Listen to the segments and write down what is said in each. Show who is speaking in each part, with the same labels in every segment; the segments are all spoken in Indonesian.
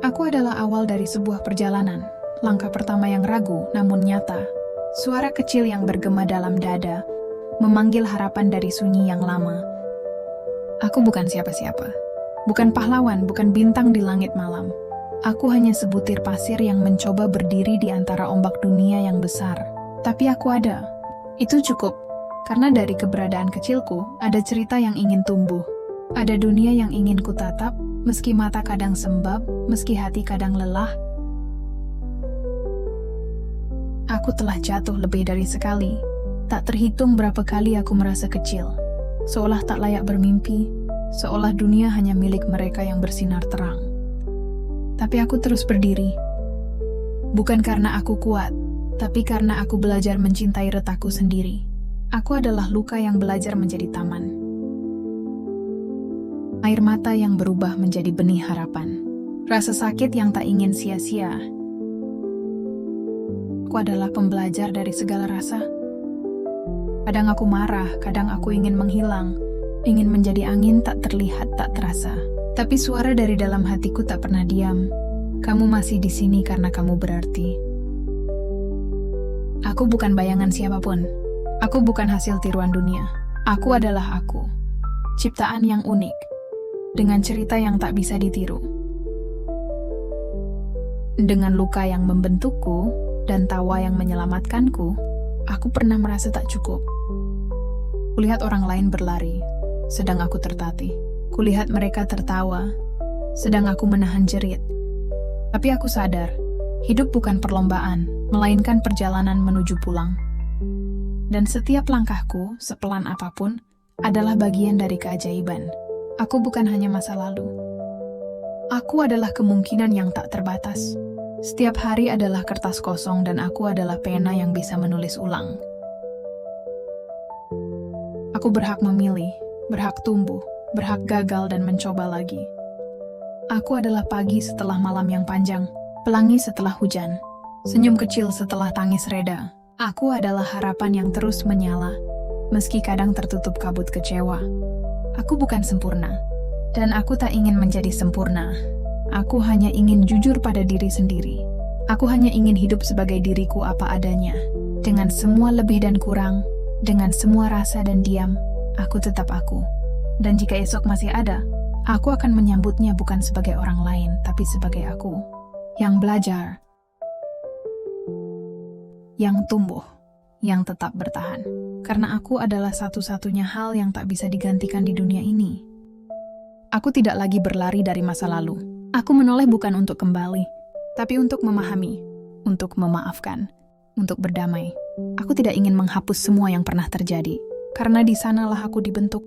Speaker 1: Aku adalah awal dari sebuah perjalanan, langkah pertama yang ragu namun nyata. Suara kecil yang bergema dalam dada, memanggil harapan dari sunyi yang lama. Aku bukan siapa-siapa. Bukan pahlawan, bukan bintang di langit malam. Aku hanya sebutir pasir yang mencoba berdiri di antara ombak dunia yang besar. Tapi aku ada. Itu cukup. Karena dari keberadaan kecilku, ada cerita yang ingin tumbuh. Ada dunia yang ingin kutatap, meski mata kadang sembab, meski hati kadang lelah. Aku telah jatuh lebih dari sekali. Tak terhitung berapa kali aku merasa kecil. Seolah tak layak bermimpi, seolah dunia hanya milik mereka yang bersinar terang. Tapi aku terus berdiri. Bukan karena aku kuat, tapi karena aku belajar mencintai retakku sendiri. Aku adalah luka yang belajar menjadi taman. Air mata yang berubah menjadi benih harapan. Rasa sakit yang tak ingin sia-sia. Aku adalah pembelajar dari segala rasa. Kadang aku marah, kadang aku ingin menghilang. Ingin menjadi angin tak terlihat, tak terasa. Tapi suara dari dalam hatiku tak pernah diam. Kamu masih di sini karena kamu berarti. Aku bukan bayangan siapapun. Aku bukan hasil tiruan dunia. Aku adalah aku. Ciptaan yang unik. Dengan cerita yang tak bisa ditiru. Dengan luka yang membentukku dan tawa yang menyelamatkanku, aku pernah merasa tak cukup. Kulihat orang lain berlari, sedang aku tertatih. Kulihat mereka tertawa, sedang aku menahan jerit. Tapi aku sadar, hidup bukan perlombaan, melainkan perjalanan menuju pulang. Dan setiap langkahku, sepelan apapun, adalah bagian dari keajaiban. Aku bukan hanya masa lalu. Aku adalah kemungkinan yang tak terbatas. Setiap hari adalah kertas kosong dan aku adalah pena yang bisa menulis ulang. Aku berhak memilih, berhak tumbuh, berhak gagal dan mencoba lagi. Aku adalah pagi setelah malam yang panjang, pelangi setelah hujan, senyum kecil setelah tangis reda. Aku adalah harapan yang terus menyala, meski kadang tertutup kabut kecewa. Aku bukan sempurna, dan aku tak ingin menjadi sempurna. Aku hanya ingin jujur pada diri sendiri. Aku hanya ingin hidup sebagai diriku apa adanya. Dengan semua lebih dan kurang, dengan semua rasa dan diam, aku tetap aku. Dan jika esok masih ada, aku akan menyambutnya bukan sebagai orang lain, tapi sebagai aku. Yang belajar, yang tumbuh, yang tetap bertahan. Karena aku adalah satu-satunya hal yang tak bisa digantikan di dunia ini. Aku tidak lagi berlari dari masa lalu. Aku menoleh bukan untuk kembali, tapi untuk memahami, untuk memaafkan, untuk berdamai. Aku tidak ingin menghapus semua yang pernah terjadi, karena di sanalah aku dibentuk.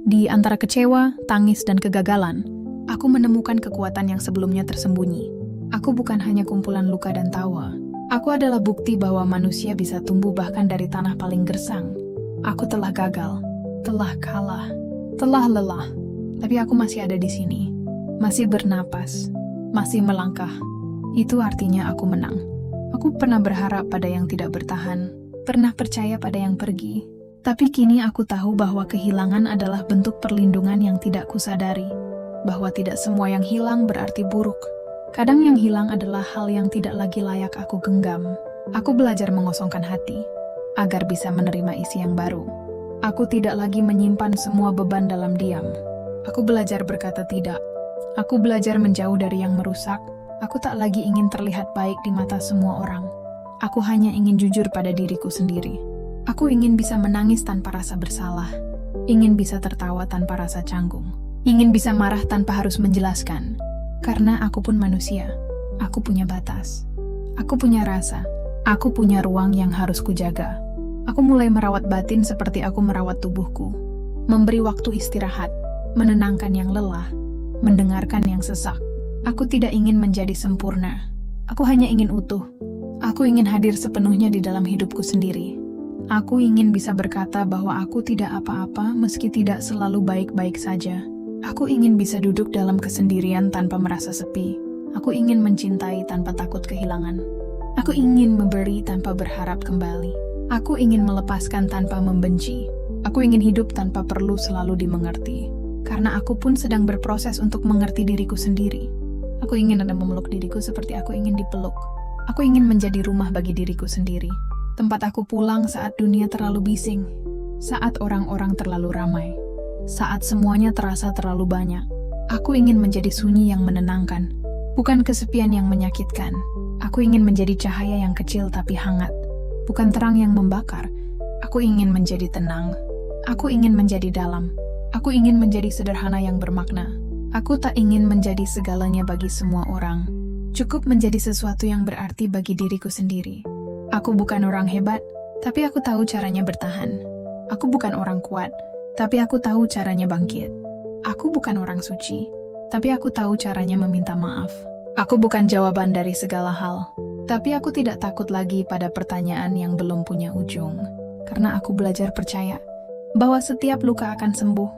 Speaker 1: Di antara kecewa, tangis, dan kegagalan, aku menemukan kekuatan yang sebelumnya tersembunyi. Aku bukan hanya kumpulan luka dan tawa. Aku adalah bukti bahwa manusia bisa tumbuh bahkan dari tanah paling gersang. Aku telah gagal, telah kalah, telah lelah, tapi aku masih ada di sini. Masih bernapas, masih melangkah. Itu artinya aku menang. Aku pernah berharap pada yang tidak bertahan, pernah percaya pada yang pergi. Tapi kini aku tahu bahwa kehilangan adalah bentuk perlindungan yang tidak kusadari. Bahwa tidak semua yang hilang berarti buruk. Kadang yang hilang adalah hal yang tidak lagi layak aku genggam. Aku belajar mengosongkan hati, agar bisa menerima isi yang baru. Aku tidak lagi menyimpan semua beban dalam diam. Aku belajar berkata tidak. Aku belajar menjauh dari yang merusak. Aku tak lagi ingin terlihat baik di mata semua orang. Aku hanya ingin jujur pada diriku sendiri. Aku ingin bisa menangis tanpa rasa bersalah. Ingin bisa tertawa tanpa rasa canggung. Ingin bisa marah tanpa harus menjelaskan. Karena aku pun manusia. Aku punya batas. Aku punya rasa. Aku punya ruang yang harus kujaga. Aku mulai merawat batin seperti aku merawat tubuhku. Memberi waktu istirahat. Menenangkan yang lelah. Mendengarkan yang sesak. Aku tidak ingin menjadi sempurna. Aku hanya ingin utuh. Aku ingin hadir sepenuhnya di dalam hidupku sendiri. Aku ingin bisa berkata bahwa aku tidak apa-apa meski tidak selalu baik-baik saja. Aku ingin bisa duduk dalam kesendirian tanpa merasa sepi. Aku ingin mencintai tanpa takut kehilangan. Aku ingin memberi tanpa berharap kembali. Aku ingin melepaskan tanpa membenci. Aku ingin hidup tanpa perlu selalu dimengerti. Karena aku pun sedang berproses untuk mengerti diriku sendiri. Aku ingin ada memeluk diriku seperti aku ingin dipeluk. Aku ingin menjadi rumah bagi diriku sendiri. Tempat aku pulang saat dunia terlalu bising. Saat orang-orang terlalu ramai. Saat semuanya terasa terlalu banyak. Aku ingin menjadi sunyi yang menenangkan. Bukan kesepian yang menyakitkan. Aku ingin menjadi cahaya yang kecil tapi hangat. Bukan terang yang membakar. Aku ingin menjadi tenang. Aku ingin menjadi dalam. Aku ingin menjadi sederhana yang bermakna. Aku tak ingin menjadi segalanya bagi semua orang. Cukup menjadi sesuatu yang berarti bagi diriku sendiri. Aku bukan orang hebat, tapi aku tahu caranya bertahan. Aku bukan orang kuat, tapi aku tahu caranya bangkit. Aku bukan orang suci, tapi aku tahu caranya meminta maaf. Aku bukan jawaban dari segala hal, tapi aku tidak takut lagi pada pertanyaan yang belum punya ujung. Karena aku belajar percaya bahwa setiap luka akan sembuh,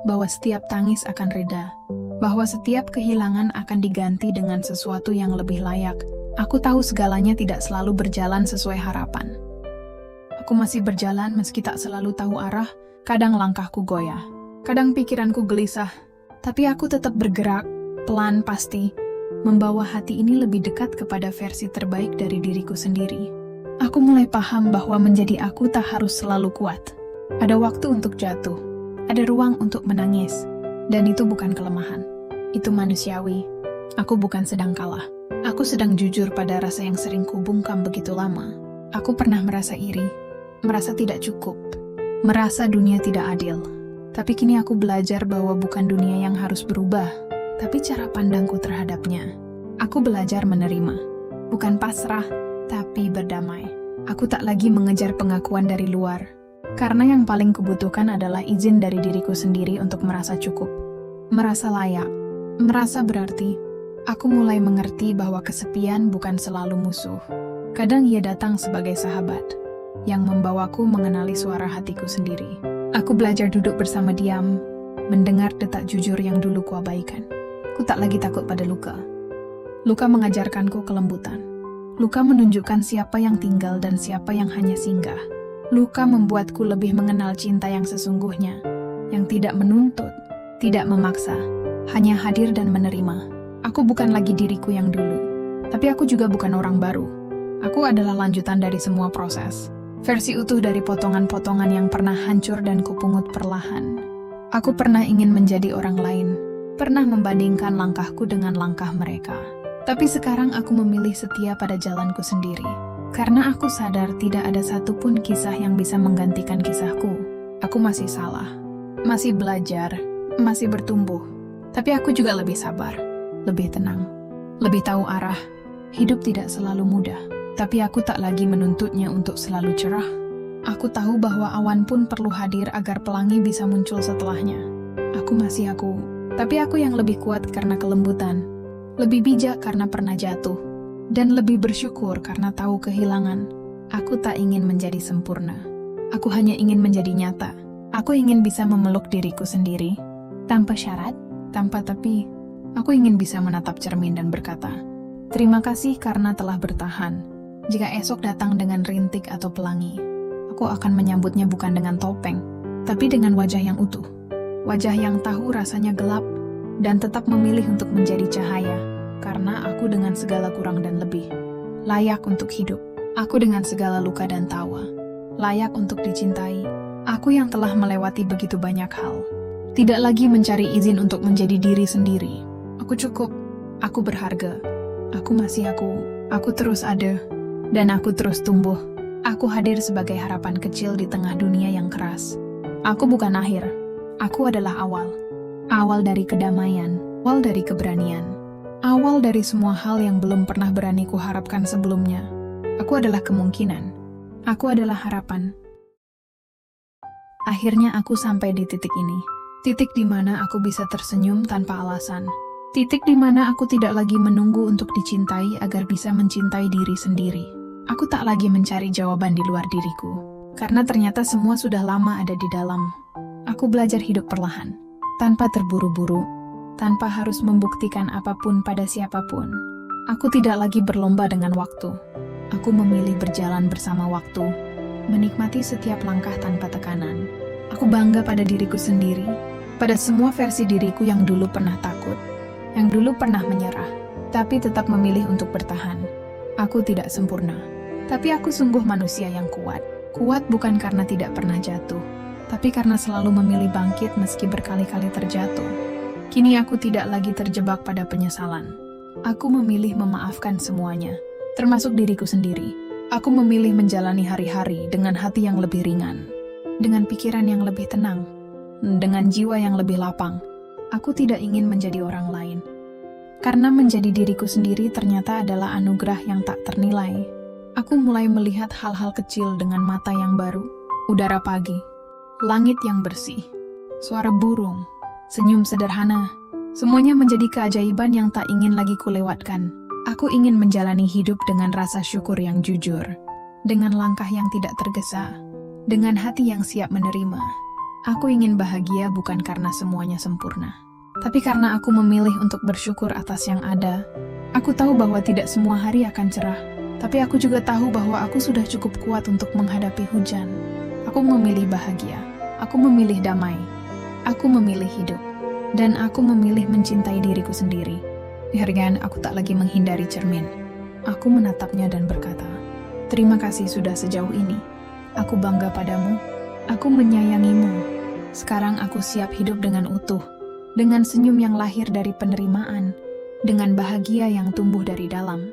Speaker 1: bahwa setiap tangis akan reda, bahwa setiap kehilangan akan diganti dengan sesuatu yang lebih layak. Aku tahu segalanya tidak selalu berjalan sesuai harapan. Aku masih berjalan meski tak selalu tahu arah. Kadang langkahku goyah, kadang pikiranku gelisah, tapi aku tetap bergerak, pelan pasti, membawa hati ini lebih dekat kepada versi terbaik dari diriku sendiri. Aku mulai paham bahwa menjadi aku tak harus selalu kuat. Ada waktu untuk jatuh, ada ruang untuk menangis, dan itu bukan kelemahan. Itu manusiawi. Aku bukan sedang kalah. Aku sedang jujur pada rasa yang sering kubungkam begitu lama. Aku pernah merasa iri, merasa tidak cukup, merasa dunia tidak adil. Tapi kini aku belajar bahwa bukan dunia yang harus berubah, tapi cara pandangku terhadapnya. Aku belajar menerima, bukan pasrah, tapi berdamai. Aku tak lagi mengejar pengakuan dari luar, karena yang paling kubutuhkan adalah izin dari diriku sendiri untuk merasa cukup, merasa layak, merasa berarti. Aku mulai mengerti bahwa kesepian bukan selalu musuh. Kadang ia datang sebagai sahabat, yang membawaku mengenali suara hatiku sendiri. Aku belajar duduk bersama diam, mendengar detak jujur yang dulu kuabaikan. Ku tak lagi takut pada luka. Luka mengajarkanku kelembutan. Luka menunjukkan siapa yang tinggal dan siapa yang hanya singgah. Luka membuatku lebih mengenal cinta yang sesungguhnya, yang tidak menuntut, tidak memaksa, hanya hadir dan menerima. Aku bukan lagi diriku yang dulu, tapi aku juga bukan orang baru. Aku adalah lanjutan dari semua proses. Versi utuh dari potongan-potongan yang pernah hancur dan kupungut perlahan. Aku pernah ingin menjadi orang lain, pernah membandingkan langkahku dengan langkah mereka. Tapi sekarang aku memilih setia pada jalanku sendiri. Karena aku sadar tidak ada satupun kisah yang bisa menggantikan kisahku. Aku masih salah, masih belajar, masih bertumbuh. Tapi aku juga lebih sabar, lebih tenang, lebih tahu arah. Hidup tidak selalu mudah, tapi aku tak lagi menuntutnya untuk selalu cerah. Aku tahu bahwa awan pun perlu hadir agar pelangi bisa muncul setelahnya. Aku masih aku, tapi aku yang lebih kuat karena kelembutan, lebih bijak karena pernah jatuh, dan lebih bersyukur karena tahu kehilangan. Aku tak ingin menjadi sempurna. Aku hanya ingin menjadi nyata. Aku ingin bisa memeluk diriku sendiri, tanpa syarat, tanpa tapi. Aku ingin bisa menatap cermin dan berkata, terima kasih karena telah bertahan. Jika esok datang dengan rintik atau pelangi, aku akan menyambutnya bukan dengan topeng, tapi dengan wajah yang utuh. Wajah yang tahu rasanya gelap, dan tetap memilih untuk menjadi cahaya, karena aku dengan segala kurang dan lebih, layak untuk hidup. Aku dengan segala luka dan tawa, layak untuk dicintai. Aku yang telah melewati begitu banyak hal, tidak lagi mencari izin untuk menjadi diri sendiri. Aku cukup, aku berharga, aku masih aku terus ada, dan aku terus tumbuh. Aku hadir sebagai harapan kecil di tengah dunia yang keras. Aku bukan akhir, aku adalah awal. Awal dari kedamaian, awal dari keberanian, awal dari semua hal yang belum pernah berani kuharapkan sebelumnya. Aku adalah kemungkinan, aku adalah harapan. Akhirnya aku sampai di titik ini, titik di mana aku bisa tersenyum tanpa alasan. Titik di mana aku tidak lagi menunggu untuk dicintai agar bisa mencintai diri sendiri. Aku tak lagi mencari jawaban di luar diriku, karena ternyata semua sudah lama ada di dalam. Aku belajar hidup perlahan, tanpa terburu-buru, tanpa harus membuktikan apapun pada siapapun. Aku tidak lagi berlomba dengan waktu. Aku memilih berjalan bersama waktu, menikmati setiap langkah tanpa tekanan. Aku bangga pada diriku sendiri, pada semua versi diriku yang dulu pernah takut, yang dulu pernah menyerah, tapi tetap memilih untuk bertahan. Aku tidak sempurna, tapi aku sungguh manusia yang kuat. Kuat bukan karena tidak pernah jatuh, tapi karena selalu memilih bangkit meski berkali-kali terjatuh. Kini aku tidak lagi terjebak pada penyesalan. Aku memilih memaafkan semuanya, termasuk diriku sendiri. Aku memilih menjalani hari-hari dengan hati yang lebih ringan, dengan pikiran yang lebih tenang, dengan jiwa yang lebih lapang. Aku tidak ingin menjadi orang lain. Karena menjadi diriku sendiri ternyata adalah anugerah yang tak ternilai. Aku mulai melihat hal-hal kecil dengan mata yang baru. Udara pagi, langit yang bersih, suara burung, senyum sederhana. Semuanya menjadi keajaiban yang tak ingin lagi kulewatkan. Aku ingin menjalani hidup dengan rasa syukur yang jujur, dengan langkah yang tidak tergesa, dengan hati yang siap menerima. Aku ingin bahagia bukan karena semuanya sempurna, tapi karena aku memilih untuk bersyukur atas yang ada. Aku tahu bahwa tidak semua hari akan cerah, tapi aku juga tahu bahwa aku sudah cukup kuat untuk menghadapi hujan. Aku memilih bahagia, aku memilih damai, aku memilih hidup, dan aku memilih mencintai diriku sendiri. Akhirnya aku tak lagi menghindari cermin. Aku menatapnya dan berkata, "Terima kasih sudah sejauh ini. Aku bangga padamu. Aku menyayangimu. Sekarang aku siap hidup dengan utuh, dengan senyum yang lahir dari penerimaan, dengan bahagia yang tumbuh dari dalam."